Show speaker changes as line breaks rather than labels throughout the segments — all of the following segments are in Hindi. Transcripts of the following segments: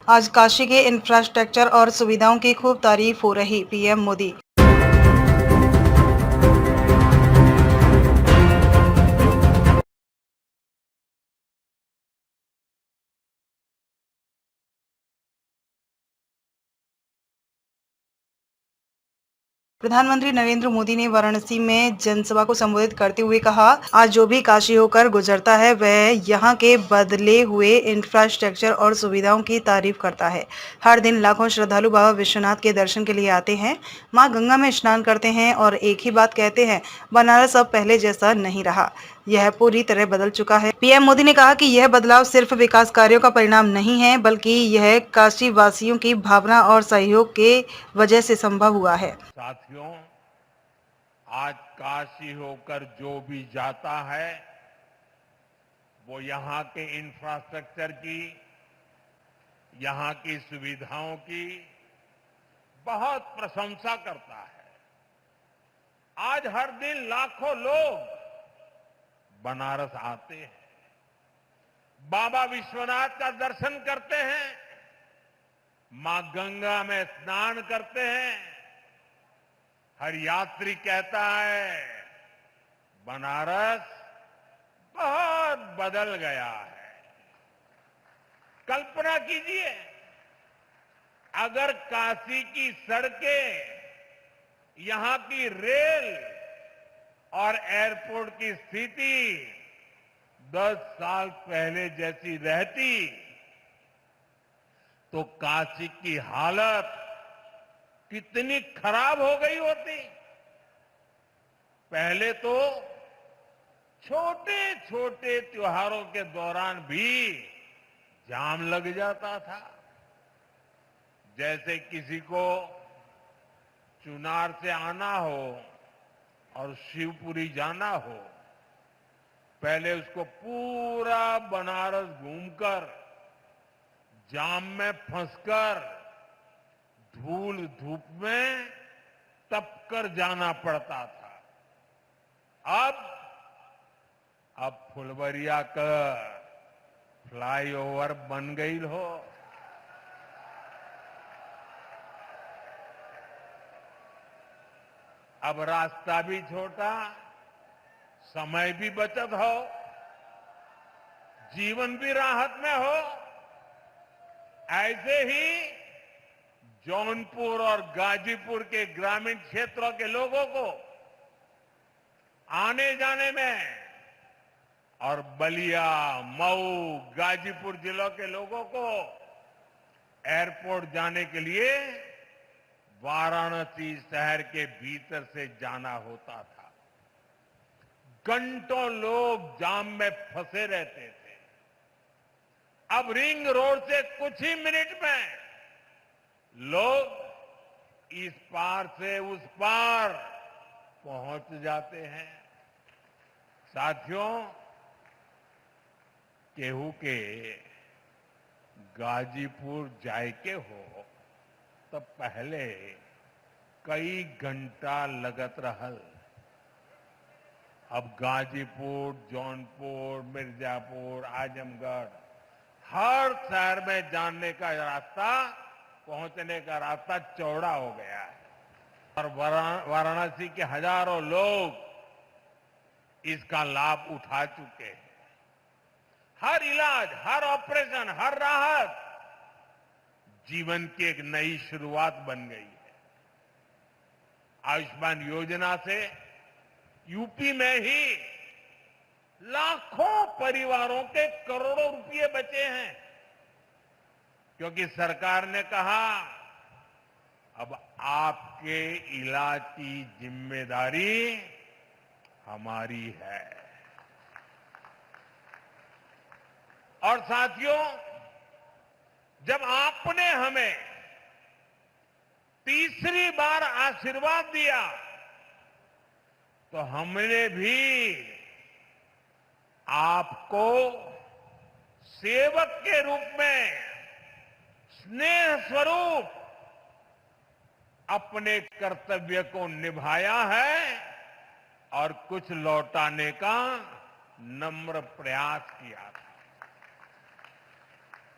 आज काशी के इंफ्रास्ट्रक्चर और सुविधाओं की खूब तारीफ हो रही पीएम मोदी। प्रधानमंत्री नरेंद्र मोदी ने वाराणसी में जनसभा को संबोधित करते हुए कहा, आज जो भी काशी होकर गुजरता है वह यहाँ के बदले हुए इंफ्रास्ट्रक्चर और सुविधाओं की तारीफ करता है। हर दिन लाखों श्रद्धालु बाबा विश्वनाथ के दर्शन के लिए आते हैं, मां गंगा में स्नान करते हैं और एक ही बात कहते हैं, बनारस अब पहले जैसा नहीं रहा, यह पूरी तरह बदल चुका है। पीएम मोदी ने कहा कि यह बदलाव सिर्फ विकास कार्यों का परिणाम नहीं है, बल्कि यह काशी वासियों की भावना और सहयोग के वजह से संभव हुआ है।
साथियों, आज काशी होकर जो भी जाता है वो यहाँ के इंफ्रास्ट्रक्चर की, यहाँ की सुविधाओं की बहुत प्रशंसा करता है। आज हर दिन लाखों लोग बनारस आते हैं, बाबा विश्वनाथ का दर्शन करते हैं, मां गंगा में स्नान करते हैं। हर यात्री कहता है, बनारस बहुत बदल गया है। कल्पना कीजिए, अगर काशी की सड़कें, यहां की रेल और एयरपोर्ट की स्थिति 10 साल पहले जैसी रहती तो काशी की हालत कितनी खराब हो गई होती। पहले तो छोटे छोटे त्योहारों के दौरान भी जाम लग जाता था। जैसे किसी को चुनार से आना हो और शिवपुरी जाना हो, पहले उसको पूरा बनारस घूमकर, जाम में फंसकर, धूल धूप में तपकर जाना पड़ता था। अब फुलवरिया का फ्लाईओवर बन गई हो। अब रास्ता भी छोटा, समय भी बचत हो, जीवन भी राहत में हो। ऐसे ही जौनपुर और गाजीपुर के ग्रामीण क्षेत्रों के लोगों को आने जाने में और बलिया, मऊ, गाजीपुर जिलों के लोगों को एयरपोर्ट जाने के लिए वाराणसी शहर के भीतर से जाना होता था। घंटों लोग जाम में फंसे रहते थे। अब रिंग रोड से कुछ ही मिनट में लोग इस पार से उस पार पहुंच जाते हैं। साथियों, केहू के गाजीपुर जायके हो तो पहले कई घंटा लगत रहल। अब गाजीपुर, जौनपुर, मिर्जापुर, आजमगढ़, हर शहर में जाने का रास्ता, पहुंचने का रास्ता चौड़ा हो गया है। और वाराणसी के हजारों लोग इसका लाभ उठा चुके हैं। हर इलाज, हर ऑपरेशन, हर राहत जीवन की एक नई शुरुआत बन गई है। आयुष्मान योजना से यूपी में ही लाखों परिवारों के करोड़ों रुपए बचे हैं, क्योंकि सरकार ने कहा अब आपके इलाज की जिम्मेदारी हमारी है। और साथियों, जब आपने हमें तीसरी बार आशीर्वाद दिया तो हमने भी आपको सेवक के रूप में, स्नेह स्वरूप अपने कर्तव्य को निभाया है और कुछ लौटाने का नम्र प्रयास किया था।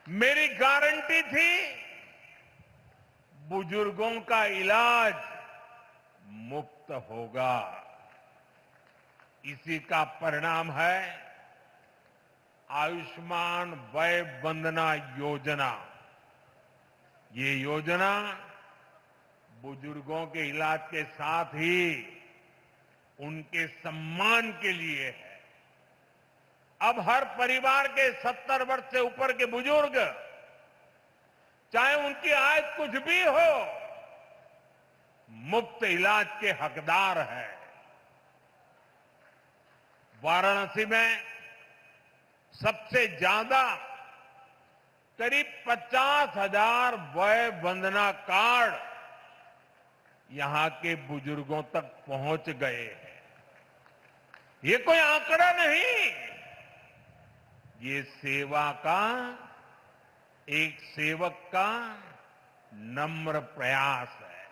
मेरी गारंटी थी बुजुर्गों का इलाज मुफ्त होगा। इसी का परिणाम है आयुष्मान वय वंदना योजना। ये योजना बुजुर्गों के इलाज के साथ ही उनके सम्मान के लिए है। अब हर परिवार के 70 वर्ष से ऊपर के बुजुर्ग, चाहे उनकी आय कुछ भी हो, मुफ्त इलाज के हकदार हैं। वाराणसी में सबसे ज्यादा करीब 50,000 वय वंदना कार्ड यहां के बुजुर्गों तक पहुंच गए हैं। ये कोई आंकड़ा नहीं, ये सेवा का, एक सेवक का नम्र प्रयास है।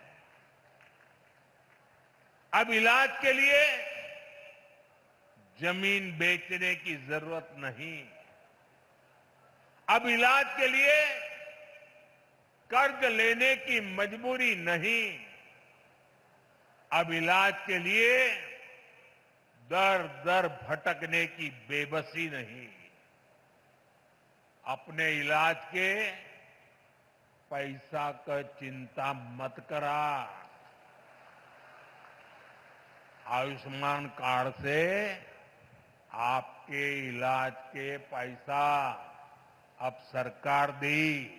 अब इलाज के लिए जमीन बेचने की जरूरत नहीं। अब इलाज के लिए कर्ज लेने की मजबूरी नहीं। अब इलाज के लिए दर दर भटकने की बेबसी नहीं। अपने इलाज के पैसा का चिंता मत करा। आयुष्मान कार्ड से आपके इलाज के पैसा अब सरकार दी।